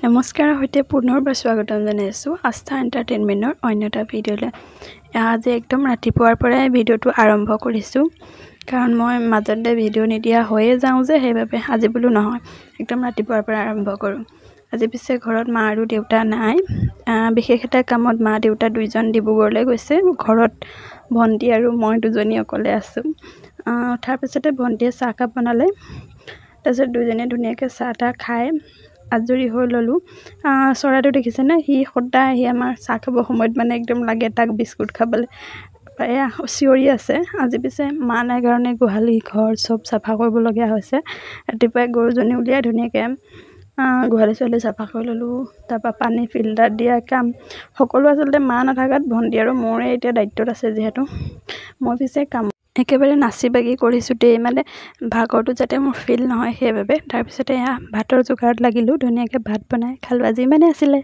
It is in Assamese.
নমস্কাৰ সৈতে পুনৰবাৰ স্বাগতম জনাইছোঁ আস্থা এণ্টাৰটেইনমেণ্টৰ অন্য এটা ভিডিঅ'লৈ। আজি একদম ৰাতিপুৱাৰ পৰাই ভিডিঅ'টো আৰম্ভ কৰিছোঁ, কাৰণ মই মাজতে ভিডিঅ' নিদিয়া হৈয়ে যাওঁ যে, সেইবাবে আজি বোলো নহয়, একদম ৰাতিপুৱাৰ পৰা আৰম্ভ কৰোঁ। আজি পিছে ঘৰত মা আৰু দেউতা নাই, বিশেষ এটা কামত মা দেউতা দুইজন ডিব্ৰুগড়লৈ গৈছে। ঘৰত ভণ্টি আৰু মই দুজনী অকলে আছোঁ। উঠাৰ পিছতে ভণ্টিয়ে চাহকাপ বনালে, তাৰপিছত দুজনে ধুনীয়াকৈ চাহ তাহ খাই আজৰি হৈ ল'লোঁ। চৰাইটো দেখিছেনে, সদায় আমাৰ চাহ খাবৰ সময়ত একদম লাগে তাক বিস্কুট খাবলৈ, এয়া চিঞৰি আছে। আজি পিছে মা নাই কাৰণে গোহালি ঘৰ চব চাফা কৰিবলগীয়া হৈছে। ৰাতিপুৱাই গৰুজনী উলিয়াই ধুনীয়াকৈ গোহালি ছোৱালী চাফা কৰি ল'লোঁ। তাৰপৰা পানী ফিল্টাৰ দিয়া কাম সকলো আচলতে মা নাথাকাত ভণ্টি আৰু মোৰে এতিয়া দায়িত্বত আছে। যিহেতু মই পিছে কাম একেবাৰে নাচি বাগি কৰিছোঁ দেই, ভাগৰটো যাতে মোৰ ফিল নহয় সেইবাবে। তাৰপিছতে এয়া ভাতৰ যোগাৰত লাগিলোঁ, ধুনীয়াকৈ ভাত বনাই খালোঁ। আজি ইমানেই আছিলে।